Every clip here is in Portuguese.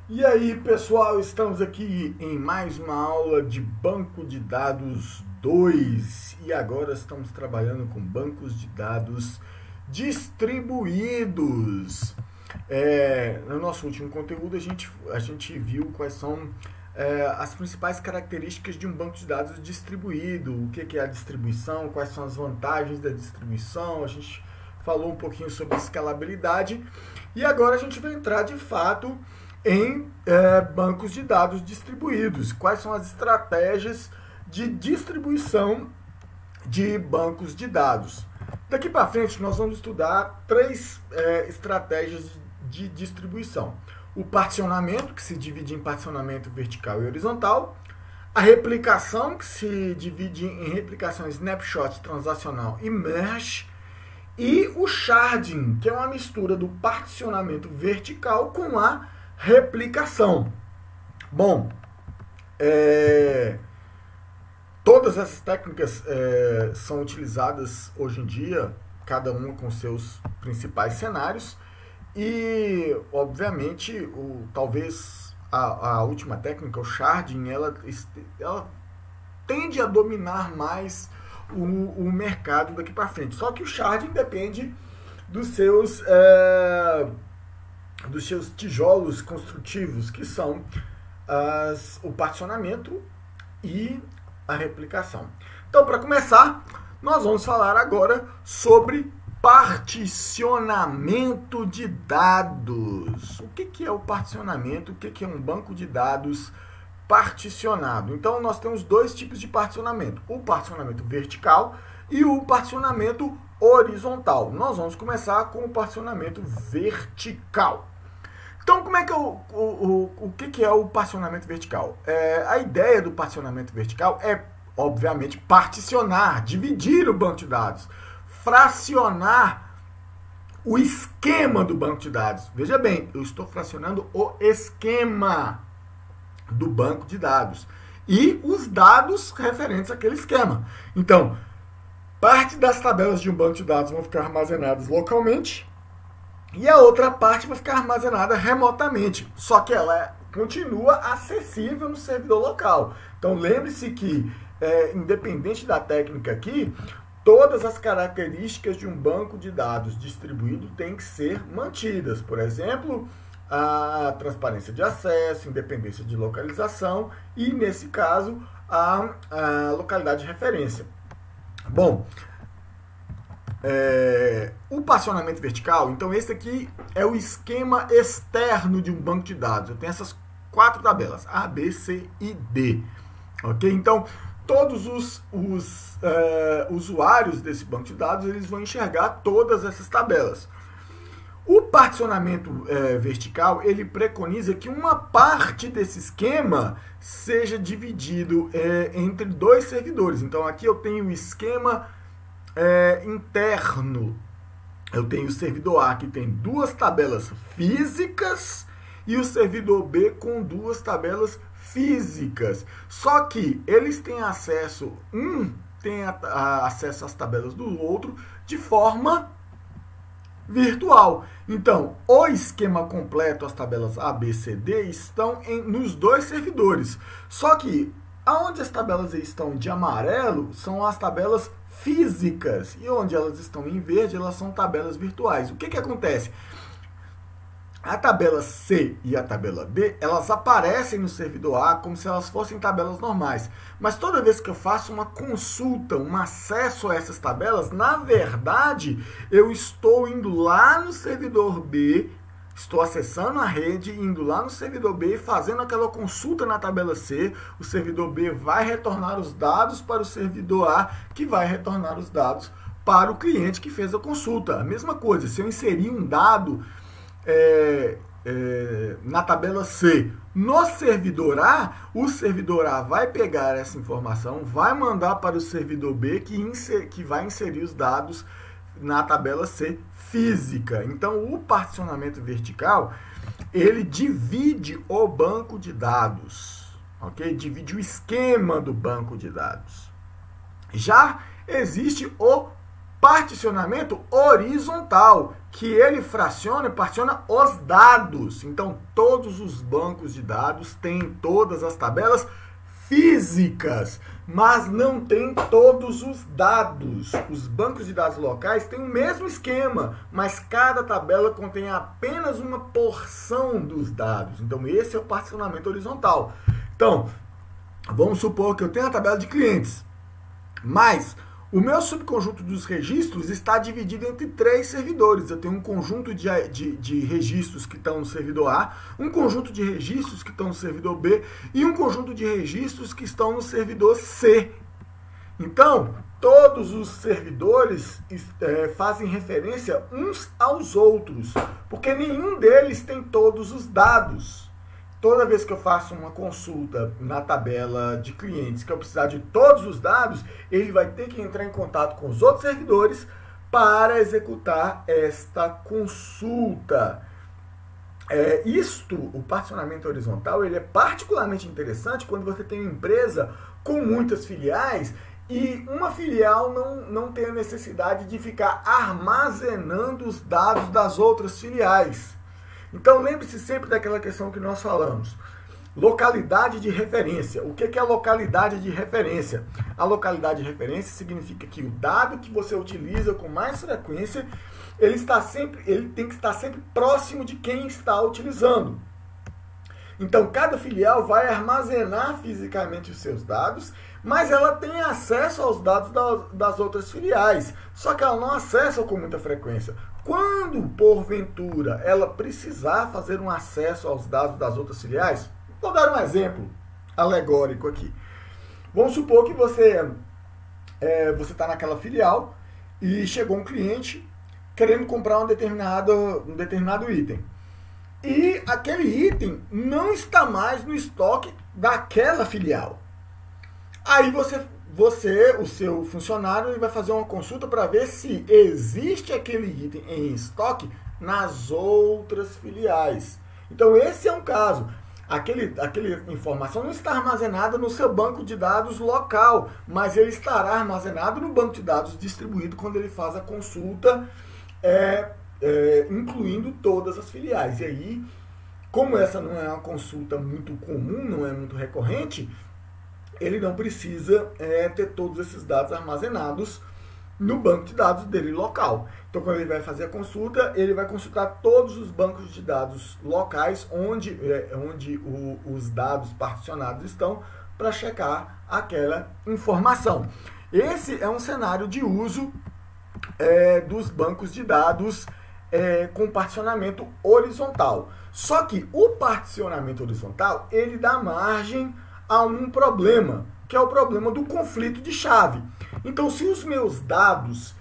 E aí, pessoal, estamos aqui em mais uma aula de Banco de Dados 2 e agora estamos trabalhando com bancos de dados distribuídos. No nosso último conteúdo, a gente viu quais são as principais características de um banco de dados distribuído, o que é a distribuição, quais são as vantagens da distribuição, a gente falou um pouquinho sobre escalabilidade e agora a gente vai entrar de fato em bancos de dados distribuídos. Quais são as estratégias de distribuição de bancos de dados? Daqui para frente, nós vamos estudar três estratégias de distribuição. O particionamento, que se divide em particionamento vertical e horizontal. A replicação, que se divide em replicação snapshot, transacional e merge. E o sharding, que é uma mistura do particionamento vertical com a replicação. Bom, todas essas técnicas são utilizadas hoje em dia, cada uma com seus principais cenários, e obviamente talvez a última técnica, o sharding, ela tende a dominar mais o mercado daqui para frente. Só que o sharding depende dos seus tijolos construtivos, que são o particionamento e a replicação. Então, para começar, nós vamos falar agora sobre particionamento de dados. O que é o particionamento? O que é um banco de dados particionado? Então, nós temos dois tipos de particionamento: o particionamento vertical e o particionamento horizontal. Nós vamos começar com o particionamento vertical. Então, o que é o particionamento vertical? A ideia do particionamento vertical é, obviamente, particionar, dividir o banco de dados, fracionar o esquema do banco de dados. Veja bem, eu estou fracionando o esquema do banco de dados e os dados referentes àquele esquema. Então, parte das tabelas de um banco de dados vão ficar armazenadas localmente e a outra parte vai ficar armazenada remotamente, só que ela continua acessível no servidor local. Então, lembre-se que, independente da técnica aqui, todas as características de um banco de dados distribuído têm que ser mantidas. Por exemplo, a transparência de acesso, independência de localização e, nesse caso, a localidade de referência. Bom, o particionamento vertical, então esse aqui é o esquema externo de um banco de dados. Eu tenho essas quatro tabelas, A, B, C e D. Ok? Então, todos os usuários desse banco de dados, eles vão enxergar todas essas tabelas. O particionamento vertical, ele preconiza que uma parte desse esquema seja dividido entre dois servidores. Então, aqui eu tenho o esquema interno. Eu tenho o servidor A, que tem duas tabelas físicas, e o servidor B com duas tabelas físicas. Só que eles têm acesso, tem acesso às tabelas do outro de forma virtual. Então, o esquema completo, as tabelas A, B, C, D, estão nos dois servidores. Só que, aonde as tabelas estão de amarelo, são as tabelas físicas. E onde elas estão em verde, elas são tabelas virtuais. O que acontece? A tabela C e a tabela D, elas aparecem no servidor A como se elas fossem tabelas normais. Mas toda vez que eu faço uma consulta, um acesso a essas tabelas, na verdade, eu estou indo lá no servidor B, estou acessando a rede, indo lá no servidor B, fazendo aquela consulta na tabela C, o servidor B vai retornar os dados para o servidor A, que vai retornar os dados para o cliente que fez a consulta. A mesma coisa, se eu inserir um dado na tabela C no servidor A, o servidor A vai pegar essa informação, vai mandar para o servidor B, que vai inserir os dados na tabela C física. Então, o particionamento vertical, ele divide o banco de dados, ok? Divide o esquema do banco de dados. Já existe o particionamento horizontal, que ele fraciona e particiona os dados. Então, todos os bancos de dados têm todas as tabelas físicas, mas não tem todos os dados. Os bancos de dados locais têm o mesmo esquema, mas cada tabela contém apenas uma porção dos dados. Então, esse é o particionamento horizontal. Então, vamos supor que eu tenho a tabela de clientes, mas o meu subconjunto dos registros está dividido entre 3 servidores. Eu tenho um conjunto de registros que estão no servidor A, um conjunto de registros que estão no servidor B e um conjunto de registros que estão no servidor C. Então, todos os servidores fazem referência uns aos outros, porque nenhum deles tem todos os dados. Toda vez que eu faço uma consulta na tabela de clientes, que eu precisar de todos os dados, ele vai ter que entrar em contato com os outros servidores para executar esta consulta. O particionamento horizontal, ele é particularmente interessante quando você tem uma empresa com muitas filiais e uma filial não tem a necessidade de ficar armazenando os dados das outras filiais. Então, lembre-se sempre daquela questão que nós falamos. Localidade de referência. O que é localidade de referência? A localidade de referência significa que o dado que você utiliza com mais frequência, ele tem que estar sempre próximo de quem está utilizando. Então, cada filial vai armazenar fisicamente os seus dados, mas ela tem acesso aos dados das outras filiais. Só que ela não acessa com muita frequência. Quando, porventura, ela precisar fazer um acesso aos dados das outras filiais, vou dar um exemplo alegórico aqui. Vamos supor que você está naquela filial e chegou um cliente querendo comprar um determinado item. E aquele item não está mais no estoque daquela filial. Aí o seu funcionário, ele vai fazer uma consulta para ver se existe aquele item em estoque nas outras filiais. Então, esse é um caso. Aquela informação não está armazenada no seu banco de dados local, mas ele estará armazenado no banco de dados distribuído quando ele faz a consulta, incluindo todas as filiais. E aí, como essa não é uma consulta muito comum, não é muito recorrente, ele não precisa ter todos esses dados armazenados no banco de dados dele local. Então, quando ele vai fazer a consulta, ele vai consultar todos os bancos de dados locais onde os dados particionados estão para checar aquela informação. Esse é um cenário de uso dos bancos de dados com particionamento horizontal. Só que o particionamento horizontal, ele dá margem a um problema, que é o problema do conflito de chave. Então, se os meus dados,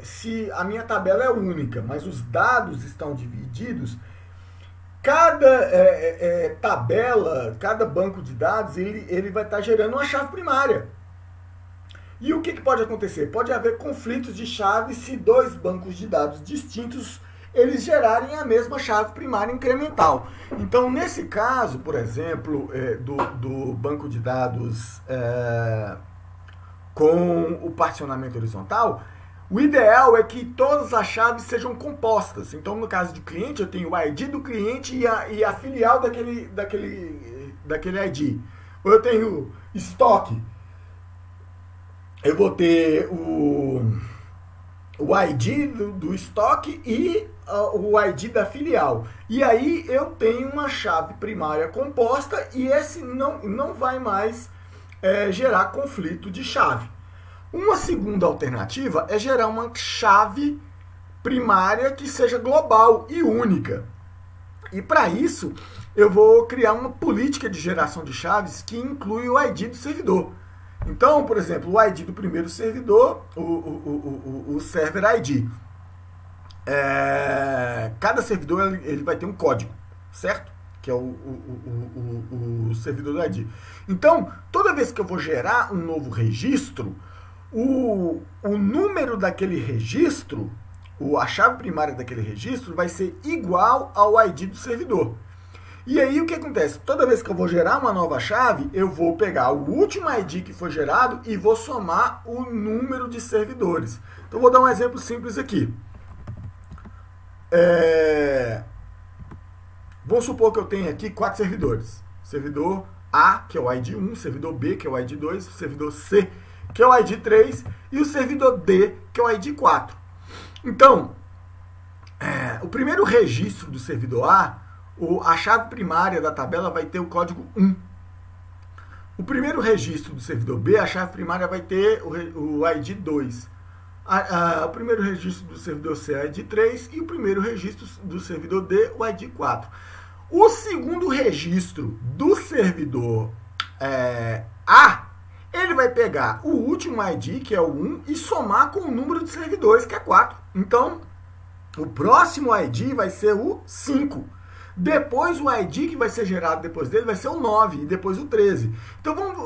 se a minha tabela é única, mas os dados estão divididos, cada tabela, cada banco de dados, ele vai estar gerando uma chave primária. E o que pode acontecer? Pode haver conflitos de chave se dois bancos de dados distintos eles gerarem a mesma chave primária incremental. Então, nesse caso, por exemplo, do banco de dados com o particionamento horizontal, o ideal é que todas as chaves sejam compostas. Então, no caso de cliente, eu tenho o ID do cliente e a filial daquele ID. Ou eu tenho estoque, eu vou ter o ID do estoque e o ID da filial. E aí eu tenho uma chave primária composta e esse não vai mais gerar conflito de chave. Uma segunda alternativa é gerar uma chave primária que seja global e única. E para isso eu vou criar uma política de geração de chaves que inclui o ID do servidor. Então, por exemplo, o ID do primeiro servidor, o server ID. Cada servidor ele vai ter um código, certo? Que é o servidor do ID. Então, toda vez que eu vou gerar um novo registro, o número daquele registro, a chave primária daquele registro vai ser igual ao ID do servidor. E aí o que acontece? Toda vez que eu vou gerar uma nova chave, eu vou pegar o último ID que foi gerado e vou somar o número de servidores. Então vou dar um exemplo simples aqui. Vamos supor que eu tenho aqui 4 servidores. Servidor A, que é o ID 1, servidor B, que é o ID 2, servidor C, que é o ID 3, e o servidor D, que é o ID 4. Então, o primeiro registro do servidor A, a chave primária da tabela vai ter o código 1. O primeiro registro do servidor B, a chave primária vai ter o ID 2. O primeiro registro do servidor C é o ID 3 e o primeiro registro do servidor D, o ID 4. O segundo registro do servidor A, ele vai pegar o último ID, que é o 1, e somar com o número de servidores, que é 4. Então, o próximo ID vai ser o 5. Depois, o ID que vai ser gerado depois dele vai ser o 9 e depois o 13. Então, vamos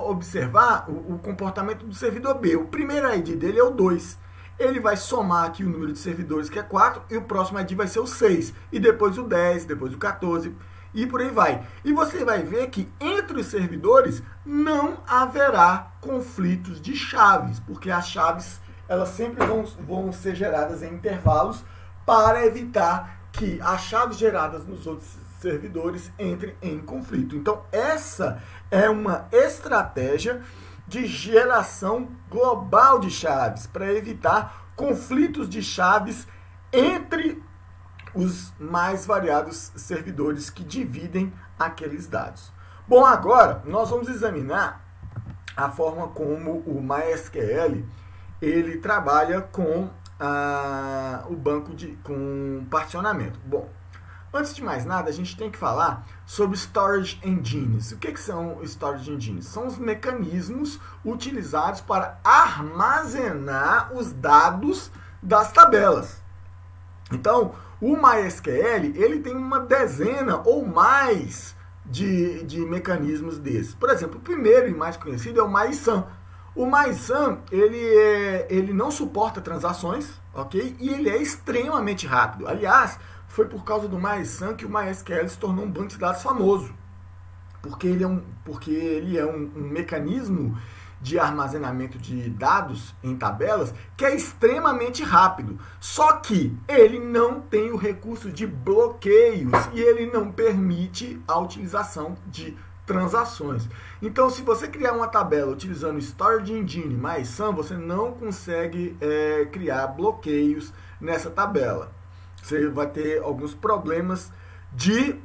observar o comportamento do servidor B. O primeiro ID dele é o 2. Ele vai somar aqui o número de servidores, que é 4, e o próximo ID vai ser o 6. E depois o 10, depois o 14, e por aí vai. E você vai ver que entre os servidores não haverá conflitos de chaves, porque as chaves elas sempre vão ser geradas em intervalos para evitar que as chaves geradas nos outros servidores entrem em conflito. Então, essa é uma estratégia de geração global de chaves, para evitar conflitos de chaves entre os mais variados servidores que dividem aqueles dados. Bom, agora nós vamos examinar a forma como o MySQL ele trabalha com o banco com particionamento. Bom, antes de mais nada, a gente tem que falar sobre Storage Engines. O que são Storage Engines? São os mecanismos utilizados para armazenar os dados das tabelas. Então, o MySQL ele tem uma dezena ou mais de mecanismos desses. Por exemplo, o primeiro e mais conhecido é o MySum. O MySum, ele não suporta transações, ok? E ele é extremamente rápido. Aliás, foi por causa do MySum que o MySQL se tornou um banco de dados famoso. Porque ele é um mecanismo de armazenamento de dados em tabelas que é extremamente rápido. Só que ele não tem o recurso de bloqueios e ele não permite a utilização de transações. Então, se você criar uma tabela utilizando Storage Engine mais SUM, você não consegue criar bloqueios nessa tabela. Você vai ter alguns problemas de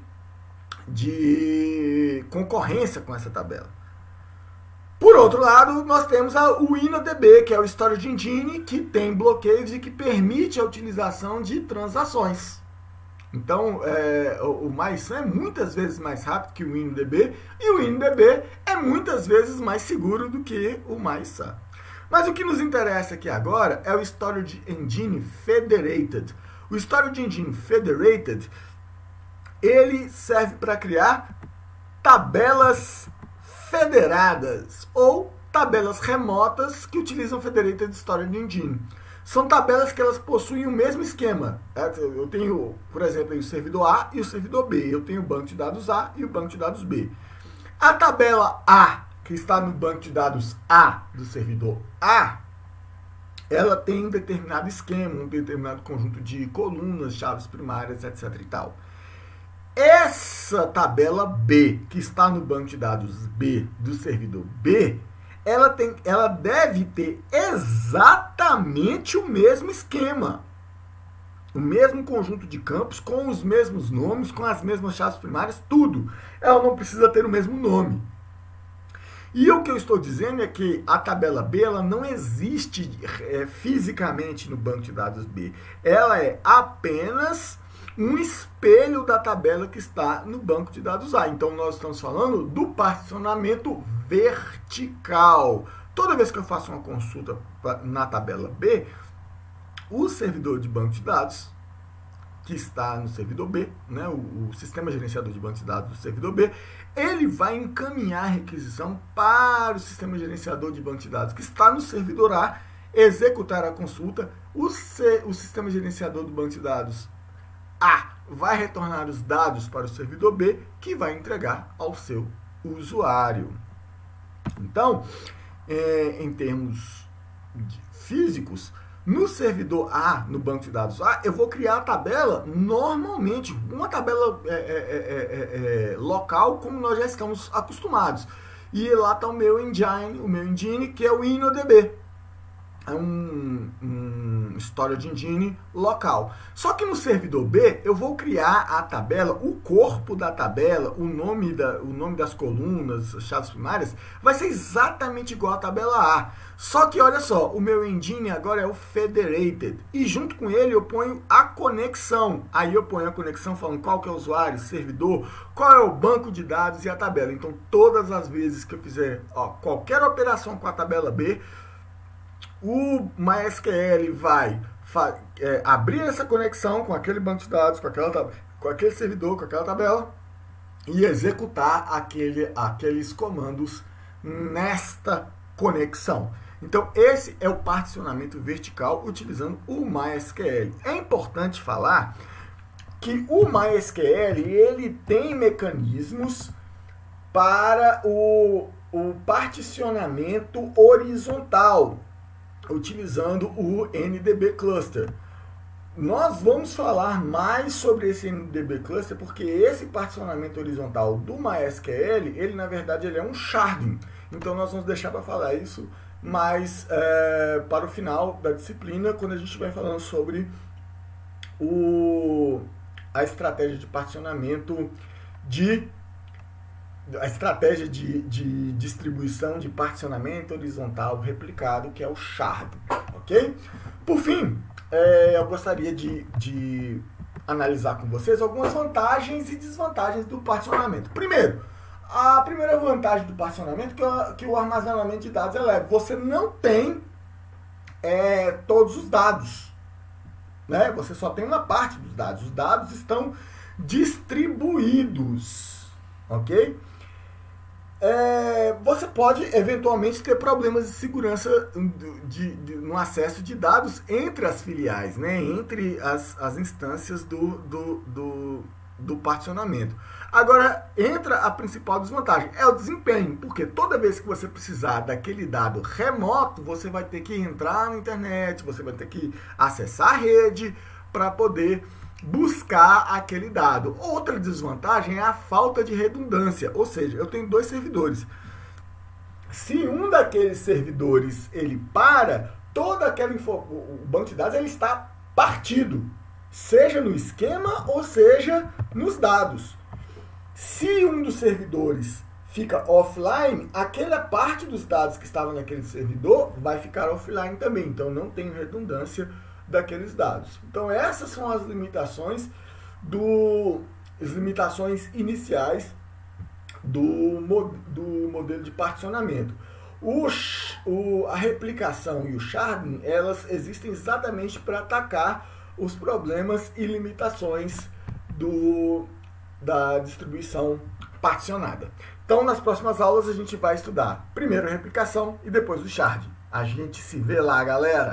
concorrência com essa tabela. Por outro lado, nós temos o InnoDB, que é o Storage Engine, que tem bloqueios e que permite a utilização de transações. Então, o MySum é muitas vezes mais rápido que o InnoDB, e o InnoDB é muitas vezes mais seguro do que o MySum. Mas o que nos interessa aqui agora é o Storage Engine Federated. O Storage Engine Federated, ele serve para criar tabelas federadas ou tabelas remotas que utilizam Federated Storage Engine. São tabelas que elas possuem o mesmo esquema. Eu tenho, por exemplo, o servidor A e o servidor B. Eu tenho o banco de dados A e o banco de dados B. A tabela A, que está no banco de dados A do servidor A, ela tem um determinado esquema, um determinado conjunto de colunas, chaves primárias, etc. e tal. Essa tabela B, que está no banco de dados B do servidor B, ela deve ter exatamente o mesmo esquema. O mesmo conjunto de campos, com os mesmos nomes, com as mesmas chaves primárias, tudo. Ela não precisa ter o mesmo nome. E o que eu estou dizendo é que a tabela B ela não existe fisicamente no banco de dados B. Ela é apenas um espelho da tabela que está no banco de dados A. Então, nós estamos falando do particionamento vertical. Toda vez que eu faço uma consulta na tabela B, o servidor de banco de dados, que está no servidor B, né, o sistema gerenciador de banco de dados do servidor B, ele vai encaminhar a requisição para o sistema gerenciador de banco de dados que está no servidor A, executar a consulta, o sistema gerenciador do banco de dados A vai retornar os dados para o servidor B, que vai entregar ao seu usuário. Então, em termos físicos, no servidor A, no banco de dados A, eu vou criar a tabela normalmente, uma tabela local, como nós já estamos acostumados. E lá está o meu engine, que é o InnoDB. É um storage engine local. Só que no servidor B, eu vou criar a tabela, o corpo da tabela, o nome das colunas, as chaves primárias, vai ser exatamente igual à tabela A. Só que, olha só, o meu engine agora é o Federated. E junto com ele eu ponho a conexão. Aí eu ponho a conexão falando qual que é o usuário, servidor, qual é o banco de dados e a tabela. Então, todas as vezes que eu fizer qualquer operação com a tabela B, o MySQL vai abrir essa conexão com aquele banco de dados, com aquele servidor, com aquela tabela, e executar aqueles comandos nesta conexão. Então, esse é o particionamento vertical utilizando o MySQL. É importante falar que o MySQL ele tem mecanismos para o particionamento horizontal, utilizando o NDB Cluster. Nós vamos falar mais sobre esse NDB Cluster, porque esse particionamento horizontal do MySQL, ele na verdade ele é um sharding. Então nós vamos deixar para falar isso mais para o final da disciplina, quando a gente vai falando sobre a estratégia de particionamento a estratégia de distribuição de particionamento horizontal replicado, que é o shard, ok? Por fim, eu gostaria de analisar com vocês algumas vantagens e desvantagens do particionamento. Primeiro, a primeira vantagem do particionamento é que o armazenamento de dados é leve. Você não tem todos os dados, né? Você só tem uma parte dos dados. Os dados estão distribuídos, ok? Você pode eventualmente ter problemas de segurança no acesso de dados entre as filiais, né? Entre as instâncias do particionamento. Agora, entra a principal desvantagem, é o desempenho, porque toda vez que você precisar daquele dado remoto, você vai ter que entrar na internet, você vai ter que acessar a rede para poder buscar aquele dado. Outra desvantagem é a falta de redundância, ou seja, eu tenho dois servidores. Se um daqueles servidores ele para, o banco de dados ele está partido, seja no esquema ou seja nos dados. Se um dos servidores fica offline, aquela parte dos dados que estavam naquele servidor vai ficar offline também, então não tem redundância daqueles dados. Então essas são as limitações iniciais do modelo de particionamento. A replicação e o sharding, elas existem exatamente para atacar os problemas e limitações da distribuição particionada. Então, nas próximas aulas, a gente vai estudar primeiro a replicação e depois o sharding. A gente se vê lá, galera!